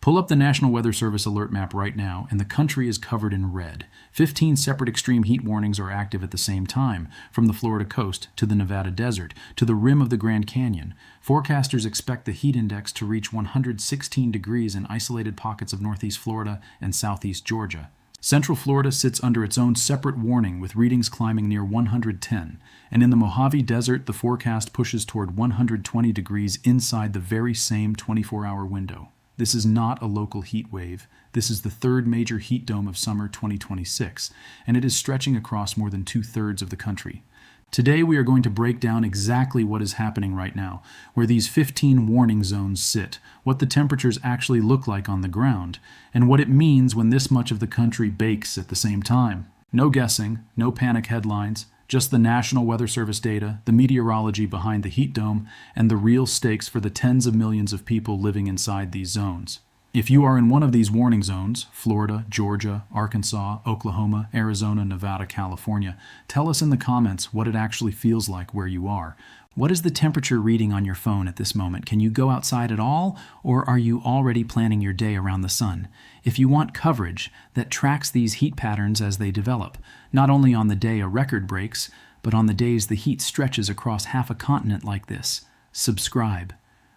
Pull up the National Weather Service alert map right now, and the country is covered in red. 15 separate extreme heat warnings are active at the same time, from the Florida coast to the Nevada desert to the rim of the Grand Canyon. Forecasters expect the heat index to reach 116 degrees in isolated pockets of northeast Florida and southeast Georgia. Central Florida sits under its own separate warning, with readings climbing near 110. And in the Mojave Desert, the forecast pushes toward 120 degrees inside the very same 24-hour window. This is not a local heat wave. This is the third major heat dome of summer 2026, and it is stretching across more than 2/3 of the country. Today we are going to break down exactly what is happening right now, where these 15 warning zones sit, what the temperatures actually look like on the ground, and what it means when this much of the country bakes at the same time. No guessing, no panic headlines, just the National Weather Service data, the meteorology behind the heat dome, and the real stakes for the tens of millions of people living inside these zones. If you are in one of these warning zones, Florida, Georgia, Arkansas, Oklahoma, Arizona, Nevada, California, tell us in the comments what it actually feels like where you are. What is the temperature reading on your phone at this moment? Can you go outside at all, or are you already planning your day around the sun? If you want coverage that tracks these heat patterns as they develop, not only on the day a record breaks, but on the days the heat stretches across half a continent like this, subscribe.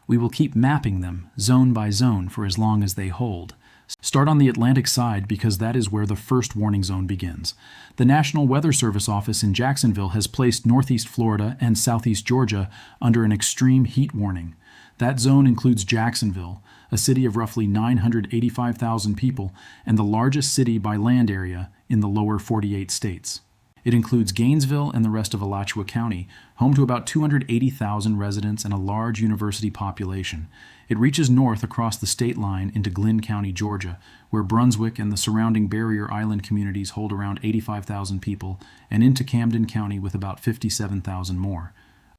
We will keep mapping them, zone by zone, for as long as they hold. Start on the Atlantic side because that is where the first warning zone begins. The National Weather Service office in Jacksonville has placed northeast Florida and southeast Georgia under an extreme heat warning. That zone includes Jacksonville, a city of roughly 985,000 people and the largest city by land area in the lower 48 states. It includes Gainesville and the rest of Alachua County, home to about 280,000 residents and a large university population. It reaches north across the state line into Glynn County, Georgia, where Brunswick and the surrounding barrier island communities hold around 85,000 people, and into Camden County with about 57,000 more.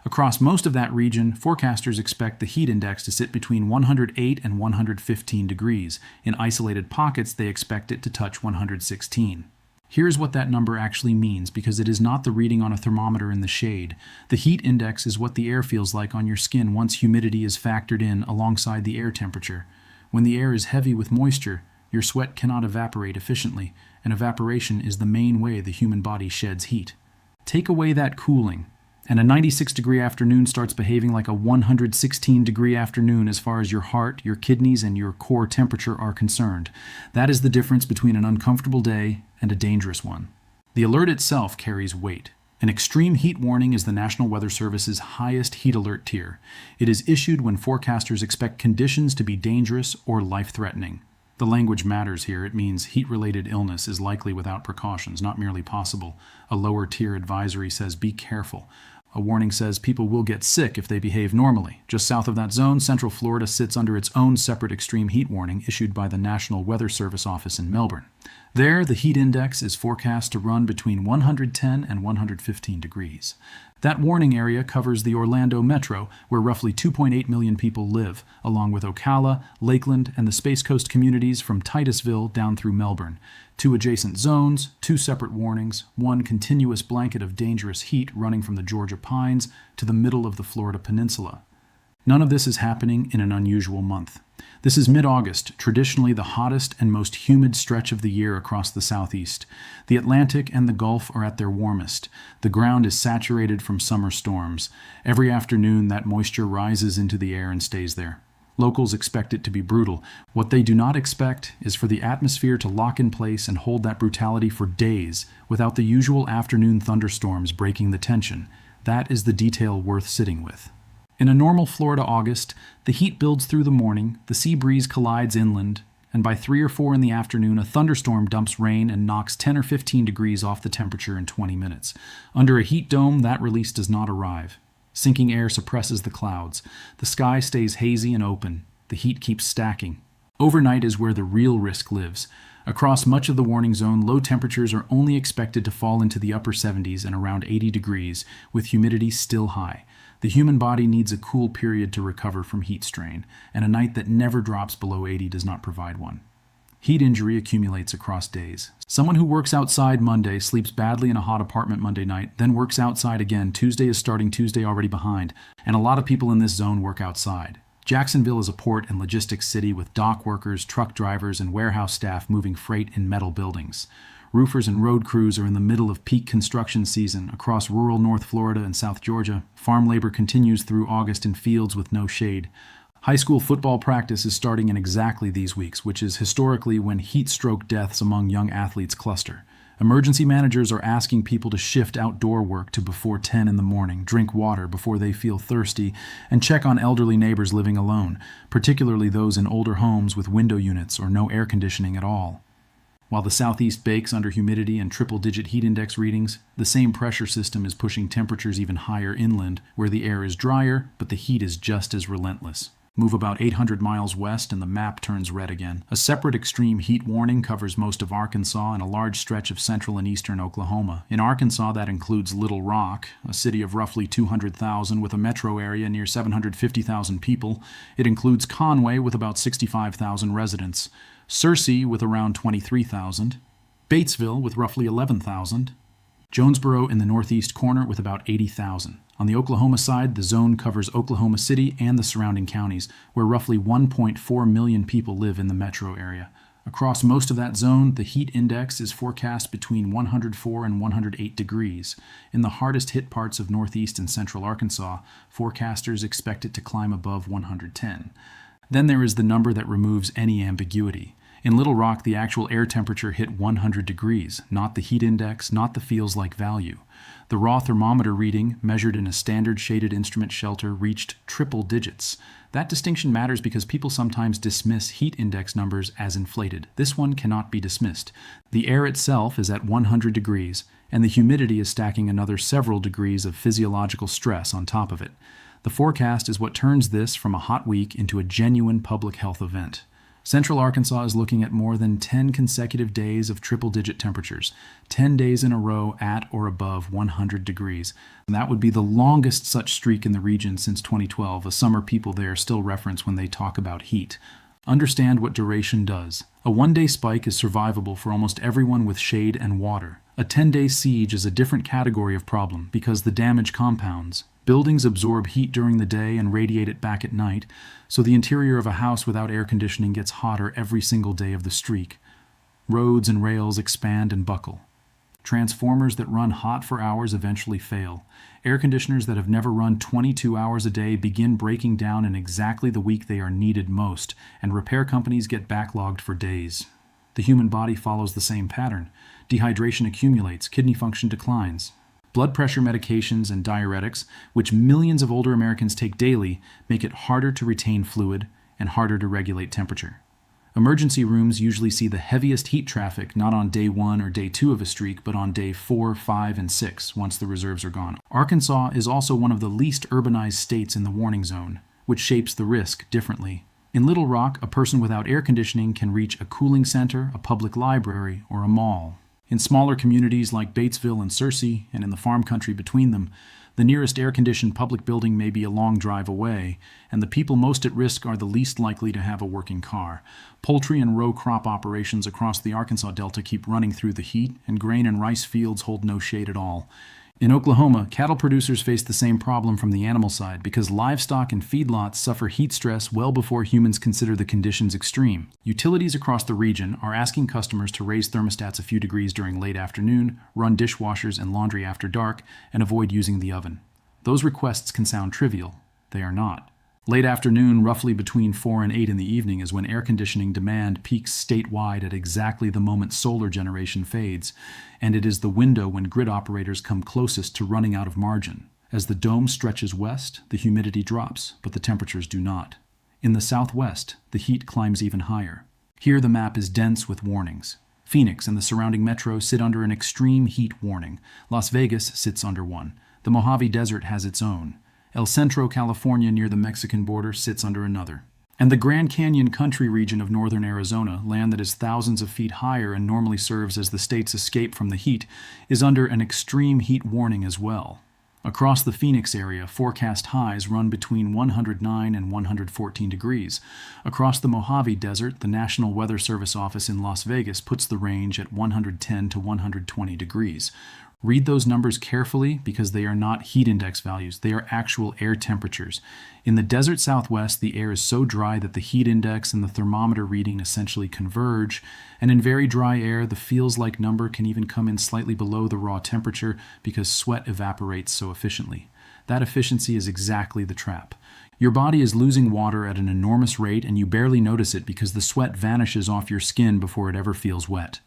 Across most of that region, forecasters expect the heat index to sit between 108 and 115 degrees. In isolated pockets, they expect it to touch 116. Here's what that number actually means, because it is not the reading on a thermometer in the shade. The heat index is what the air feels like on your skin once humidity is factored in alongside the air temperature. When the air is heavy with moisture, your sweat cannot evaporate efficiently, and evaporation is the main way the human body sheds heat. Take away that cooling, and a 96-degree afternoon starts behaving like a 116-degree afternoon as far as your heart, your kidneys, and your core temperature are concerned. That is the difference between an uncomfortable day and a dangerous one. The alert itself carries weight. An extreme heat warning is the National Weather Service's highest heat alert tier. It is issued when forecasters expect conditions to be dangerous or life-threatening. The language matters here. It means heat-related illness is likely without precautions, not merely possible. A lower tier advisory says be careful. A warning says people will get sick if they behave normally. Just south of that zone, Central Florida sits under its own separate extreme heat warning issued by the National Weather Service office in Melbourne. There, the heat index is forecast to run between 110 and 115 degrees. That warning area covers the Orlando metro, where roughly 2.8 million people live, along with Ocala, Lakeland, and the Space Coast communities from Titusville down through Melbourne. 2 adjacent zones, 2 separate warnings, 1 continuous blanket of dangerous heat running from the Georgia pines to the middle of the Florida peninsula. None of this is happening in an unusual month. This is mid-August, traditionally the hottest and most humid stretch of the year across the southeast. The Atlantic and the Gulf are at their warmest. The ground is saturated from summer storms. Every afternoon, that moisture rises into the air and stays there. Locals expect it to be brutal. What they do not expect is for the atmosphere to lock in place and hold that brutality for days without the usual afternoon thunderstorms breaking the tension. That is the detail worth sitting with. In a normal Florida August, the heat builds through the morning, the sea breeze collides inland, and by 3 or 4 in the afternoon, a thunderstorm dumps rain and knocks 10 or 15 degrees off the temperature in 20 minutes. Under a heat dome, that release does not arrive. Sinking air suppresses the clouds. The sky stays hazy and open. The heat keeps stacking. Overnight is where the real risk lives. Across much of the warning zone, low temperatures are only expected to fall into the upper 70s and around 80 degrees, with humidity still high. The human body needs a cool period to recover from heat strain, and a night that never drops below 80 does not provide one. Heat injury accumulates across days. Someone who works outside Monday sleeps badly in a hot apartment Monday night, then works outside again. Tuesday is starting Tuesday already behind, and a lot of people in this zone work outside. Jacksonville is a port and logistics city with dock workers, truck drivers, and warehouse staff moving freight in metal buildings. Roofers and road crews are in the middle of peak construction season. Across rural North Florida and South Georgia, farm labor continues through August in fields with no shade. High school football practice is starting in exactly these weeks, which is historically when heat stroke deaths among young athletes cluster. Emergency managers are asking people to shift outdoor work to before 10 in the morning, drink water before they feel thirsty, and check on elderly neighbors living alone, particularly those in older homes with window units or no air conditioning at all. While the southeast bakes under humidity and triple-digit heat index readings, the same pressure system is pushing temperatures even higher inland, where the air is drier, but the heat is just as relentless. Move about 800 miles west and the map turns red again. A separate extreme heat warning covers most of Arkansas and a large stretch of central and eastern Oklahoma. In Arkansas, that includes Little Rock, a city of roughly 200,000 with a metro area near 750,000 people. It includes Conway with about 65,000 residents, Searcy with around 23,000, Batesville with roughly 11,000, Jonesboro in the northeast corner with about 80,000. On the Oklahoma side, the zone covers Oklahoma City and the surrounding counties, where roughly 1.4 million people live in the metro area. Across most of that zone, the heat index is forecast between 104 and 108 degrees. In the hardest hit parts of northeast and central Arkansas, forecasters expect it to climb above 110. Then there is the number that removes any ambiguity. In Little Rock, the actual air temperature hit 100 degrees, not the heat index, not the feels like value. The raw thermometer reading, measured in a standard shaded instrument shelter, reached triple digits. That distinction matters because people sometimes dismiss heat index numbers as inflated. This one cannot be dismissed. The air itself is at 100 degrees, and the humidity is stacking another several degrees of physiological stress on top of it. The forecast is what turns this from a hot week into a genuine public health event. Central Arkansas is looking at more than 10 consecutive days of triple-digit temperatures, 10 days in a row at or above 100 degrees. And that would be the longest such streak in the region since 2012, a summer people there still reference when they talk about heat. Understand what duration does. A one-day spike is survivable for almost everyone with shade and water. A 10-day siege is a different category of problem because the damage compounds. Buildings absorb heat during the day and radiate it back at night, so the interior of a house without air conditioning gets hotter every single day of the streak. Roads and rails expand and buckle. Transformers that run hot for hours eventually fail. Air conditioners that have never run 22 hours a day begin breaking down in exactly the week they are needed most, and repair companies get backlogged for days. The human body follows the same pattern. Dehydration accumulates, kidney function declines. Blood pressure medications and diuretics, which millions of older Americans take daily, make it harder to retain fluid and harder to regulate temperature. Emergency rooms usually see the heaviest heat traffic not on day 1 or day 2 of a streak, but on day 4, 5, and 6, once the reserves are gone. Arkansas is also one of the least urbanized states in the warning zone, which shapes the risk differently. In Little Rock, a person without air conditioning can reach a cooling center, a public library, or a mall. In smaller communities like Batesville and Searcy, and in the farm country between them, the nearest air-conditioned public building may be a long drive away, and the people most at risk are the least likely to have a working car. Poultry and row crop operations across the Arkansas Delta keep running through the heat, and grain and rice fields hold no shade at all. In Oklahoma, cattle producers face the same problem from the animal side because livestock and feedlots suffer heat stress well before humans consider the conditions extreme. Utilities across the region are asking customers to raise thermostats a few degrees during late afternoon, run dishwashers and laundry after dark, and avoid using the oven. Those requests can sound trivial. They are not. Late afternoon, roughly between 4 and 8 in the evening, is when air conditioning demand peaks statewide at exactly the moment solar generation fades, and it is the window when grid operators come closest to running out of margin. As the dome stretches west, the humidity drops, but the temperatures do not. In the southwest, the heat climbs even higher. Here the map is dense with warnings. Phoenix and the surrounding metro sit under an extreme heat warning. Las Vegas sits under one. The Mojave Desert has its own. El Centro, California, near the Mexican border, sits under another. And the Grand Canyon country region of northern Arizona, land that is thousands of feet higher and normally serves as the state's escape from the heat, is under an extreme heat warning as well. Across the Phoenix area, forecast highs run between 109 and 114 degrees. Across the Mojave Desert, the National Weather Service office in Las Vegas puts the range at 110 to 120 degrees. Read those numbers carefully because they are not heat index values, they are actual air temperatures. In the desert Southwest, the air is so dry that the heat index and the thermometer reading essentially converge, and in very dry air, the feels like number can even come in slightly below the raw temperature because sweat evaporates so efficiently. That efficiency is exactly the trap. Your body is losing water at an enormous rate and you barely notice it because the sweat vanishes off your skin before it ever feels wet.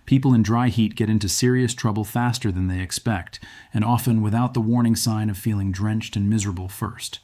People in dry heat get into serious trouble faster than they expect, and often without the warning sign of feeling drenched and miserable first.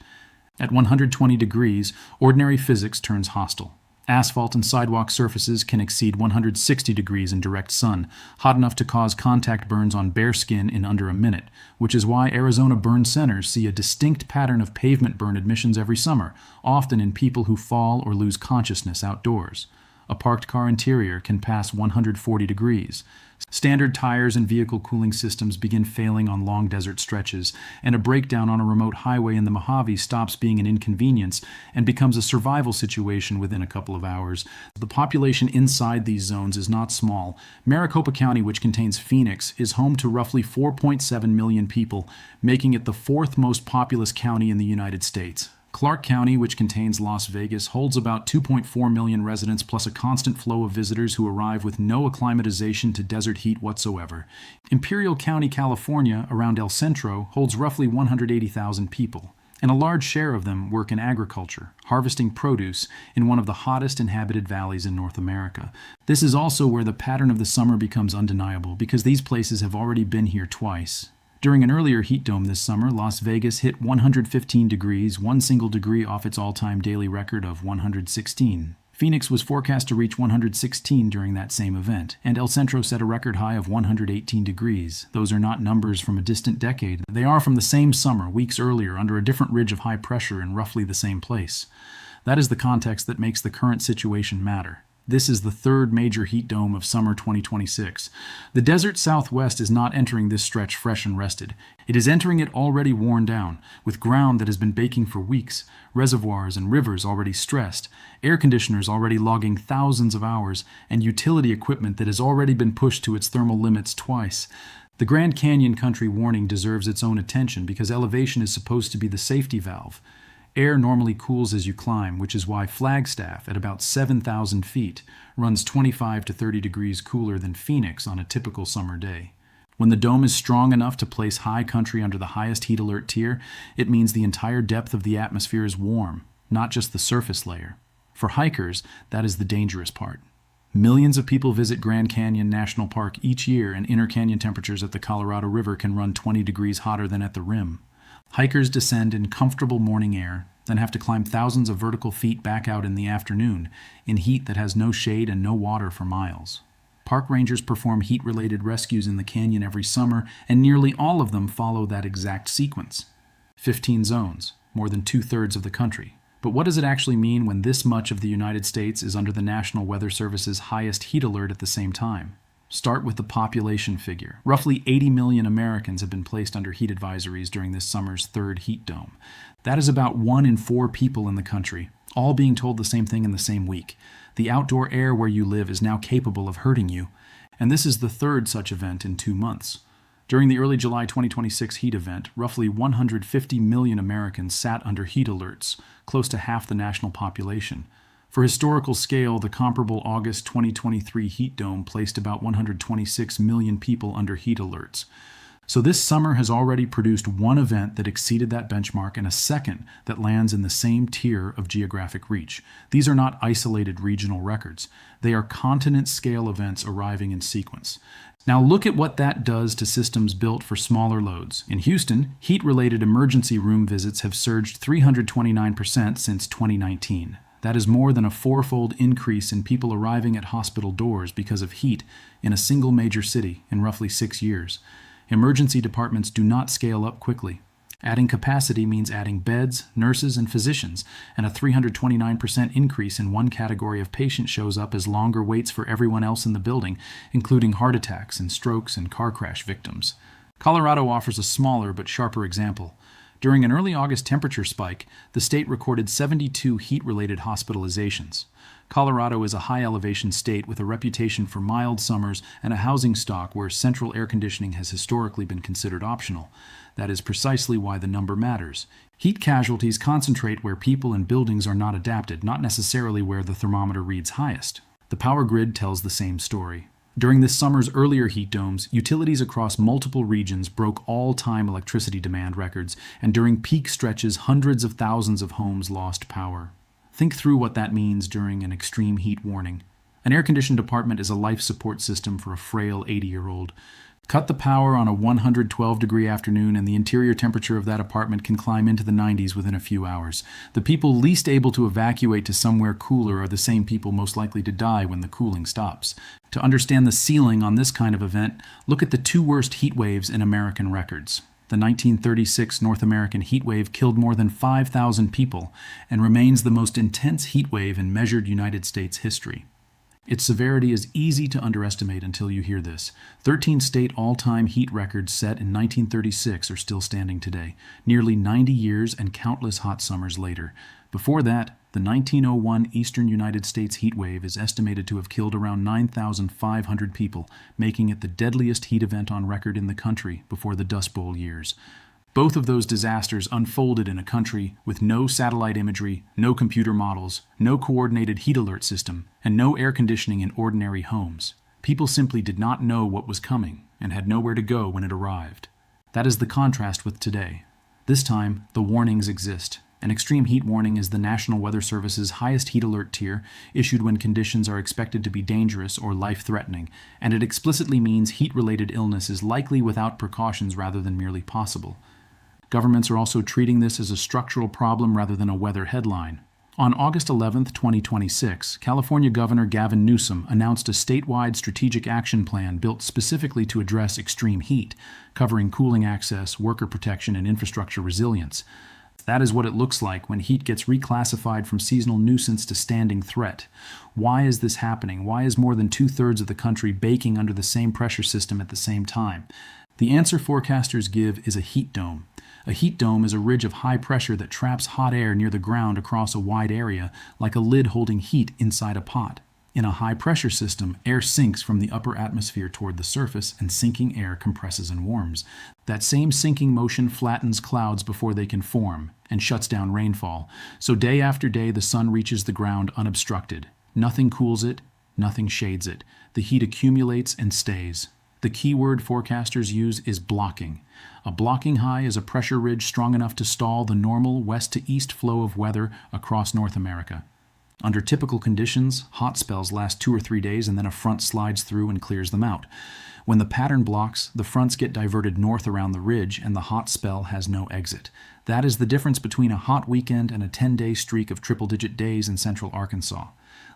At 120 degrees, ordinary physics turns hostile. Asphalt and sidewalk surfaces can exceed 160 degrees in direct sun, hot enough to cause contact burns on bare skin in under a minute, which is why Arizona burn centers see a distinct pattern of pavement burn admissions every summer, often in people who fall or lose consciousness outdoors. A parked car interior can pass 140 degrees. Standard tires and vehicle cooling systems begin failing on long desert stretches, and a breakdown on a remote highway in the Mojave stops being an inconvenience and becomes a survival situation within a couple of hours. The population inside these zones is not small. Maricopa County, which contains Phoenix, is home to roughly 4.7 million people, making it the fourth most populous county in the United States. Clark County, which contains Las Vegas, holds about 2.4 million residents plus a constant flow of visitors who arrive with no acclimatization to desert heat whatsoever. Imperial County, California, around El Centro, holds roughly 180,000 people, and a large share of them work in agriculture, harvesting produce in one of the hottest inhabited valleys in North America. This is also where the pattern of the summer becomes undeniable because these places have already been here twice. During an earlier heat dome this summer, Las Vegas hit 115 degrees, 1 single degree off its all-time daily record of 116. Phoenix was forecast to reach 116 during that same event, and El Centro set a record high of 118 degrees. Those are not numbers from a distant decade. They are from the same summer, weeks earlier, under a different ridge of high pressure in roughly the same place. That is the context that makes the current situation matter. This is the third major heat dome of summer 2026. The desert Southwest is not entering this stretch fresh and rested. It is entering it already worn down, with ground that has been baking for weeks, reservoirs and rivers already stressed, air conditioners already logging thousands of hours, and utility equipment that has already been pushed to its thermal limits twice. The Grand Canyon country warning deserves its own attention because elevation is supposed to be the safety valve. Air normally cools as you climb, which is why Flagstaff, at about 7,000 feet, runs 25 to 30 degrees cooler than Phoenix on a typical summer day. When the dome is strong enough to place high country under the highest heat alert tier, it means the entire depth of the atmosphere is warm, not just the surface layer. For hikers, that is the dangerous part. Millions of people visit Grand Canyon National Park each year, and inner canyon temperatures at the Colorado River can run 20 degrees hotter than at the rim. Hikers descend in comfortable morning air, then have to climb thousands of vertical feet back out in the afternoon, in heat that has no shade and no water for miles. Park rangers perform heat-related rescues in the canyon every summer, and nearly all of them follow that exact sequence. 15 zones, more than 2/3 of the country. But what does it actually mean when this much of the United States is under the National Weather Service's highest heat alert at the same time? Start with the population figure. Roughly 80 million Americans have been placed under heat advisories during this summer's third heat dome. That is about 1 in 4 people in the country, all being told the same thing in the same week. The outdoor air where you live is now capable of hurting you, and this is the third such event in 2 months. During the early July 2026 heat event, roughly 150 million Americans sat under heat alerts, close to half the national population. For historical scale, the comparable August 2023 heat dome placed about 126 million people under heat alerts. So this summer has already produced one event that exceeded that benchmark and a second that lands in the same tier of geographic reach. These are not isolated regional records. They are continent-scale events arriving in sequence. Now look at what that does to systems built for smaller loads. In Houston, heat-related emergency room visits have surged 329% since 2019. That is more than a 4-fold increase in people arriving at hospital doors because of heat in a single major city in roughly 6 years. Emergency departments do not scale up quickly. Adding capacity means adding beds, nurses, and physicians, and a 329% increase in one category of patient shows up as longer waits for everyone else in the building, including heart attacks and strokes and car crash victims. Colorado offers a smaller but sharper example. During an early August temperature spike, the state recorded 72 heat-related hospitalizations. Colorado is a high-elevation state with a reputation for mild summers and a housing stock where central air conditioning has historically been considered optional. That is precisely why the number matters. Heat casualties concentrate where people and buildings are not adapted, not necessarily where the thermometer reads highest. The power grid tells the same story. During this summer's earlier heat domes, utilities across multiple regions broke all-time electricity demand records, and during peak stretches, hundreds of thousands of homes lost power. Think through what that means during an extreme heat warning. An air-conditioned apartment is a life support system for a frail 80-year-old. Cut the power on a 112-degree afternoon and the interior temperature of that apartment can climb into the 90s within a few hours. The people least able to evacuate to somewhere cooler are the same people most likely to die when the cooling stops. To understand the ceiling on this kind of event, look at the two worst heat waves in American records. The 1936 North American heat wave killed more than 5,000 people and remains the most intense heat wave in measured United States history. Its severity is easy to underestimate until you hear this. 13 state all-time heat records set in 1936 are still standing today, nearly 90 years and countless hot summers later. Before that, the 1901 Eastern United States heat wave is estimated to have killed around 9,500 people, making it the deadliest heat event on record in the country before the Dust Bowl years. Both of those disasters unfolded in a country with no satellite imagery, no computer models, no coordinated heat alert system, and no air conditioning in ordinary homes. People simply did not know what was coming and had nowhere to go when it arrived. That is the contrast with today. This time, the warnings exist. An extreme heat warning is the National Weather Service's highest heat alert tier, issued when conditions are expected to be dangerous or life-threatening, and it explicitly means heat-related illness is likely without precautions rather than merely possible. Governments are also treating this as a structural problem rather than a weather headline. On August 11, 2026, California Governor Gavin Newsom announced a statewide strategic action plan built specifically to address extreme heat, covering cooling access, worker protection, and infrastructure resilience. That is what it looks like when heat gets reclassified from seasonal nuisance to standing threat. Why is this happening? Why is more than two-thirds of the country baking under the same pressure system at the same time? The answer forecasters give is a heat dome. A heat dome is a ridge of high pressure that traps hot air near the ground across a wide area, like a lid holding heat inside a pot. In a high-pressure system, air sinks from the upper atmosphere toward the surface, and sinking air compresses and warms. That same sinking motion flattens clouds before they can form, and shuts down rainfall. So day after day, the sun reaches the ground unobstructed. Nothing cools it, nothing shades it. The heat accumulates and stays. The key word forecasters use is blocking. A blocking high is a pressure ridge strong enough to stall the normal west-to-east flow of weather across North America. Under typical conditions, hot spells last 2 or 3 days and then a front slides through and clears them out. When the pattern blocks, the fronts get diverted north around the ridge and the hot spell has no exit. That is the difference between a hot weekend and a 10-day streak of triple-digit days in central Arkansas.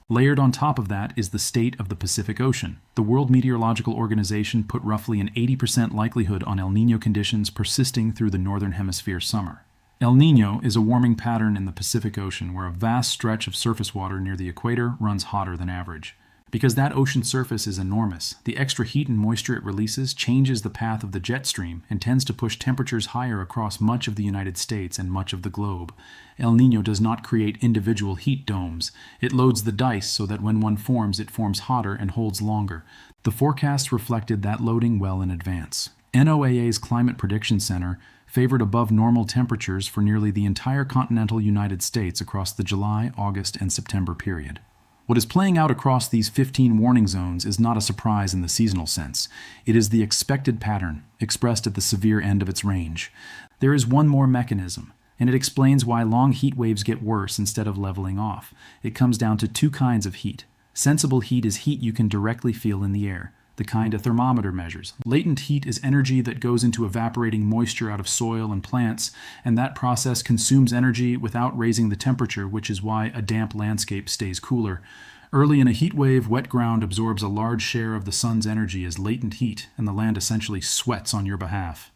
Layered on top of that is the state of the Pacific Ocean. The World Meteorological Organization put roughly an 80% likelihood on El Niño conditions persisting through the northern hemisphere summer. El Niño is a warming pattern in the Pacific Ocean where a vast stretch of surface water near the equator runs hotter than average. Because that ocean surface is enormous, the extra heat and moisture it releases changes the path of the jet stream and tends to push temperatures higher across much of the United States and much of the globe. El Niño does not create individual heat domes. It loads the dice so that when one forms, it forms hotter and holds longer. The forecasts reflected that loading well in advance. NOAA's Climate Prediction Center favored above normal temperatures for nearly the entire continental United States across the July, August, and September period. What is playing out across these 15 warning zones is not a surprise in the seasonal sense. It is the expected pattern, expressed at the severe end of its range. There is one more mechanism, and it explains why long heat waves get worse instead of leveling off. It comes down to two kinds of heat. Sensible heat is heat you can directly feel in the air, the kind a thermometer measures. Latent heat is energy that goes into evaporating moisture out of soil and plants, and that process consumes energy without raising the temperature, which is why a damp landscape stays cooler. Early in a heat wave, wet ground absorbs a large share of the sun's energy as latent heat, and the land essentially sweats on your behalf.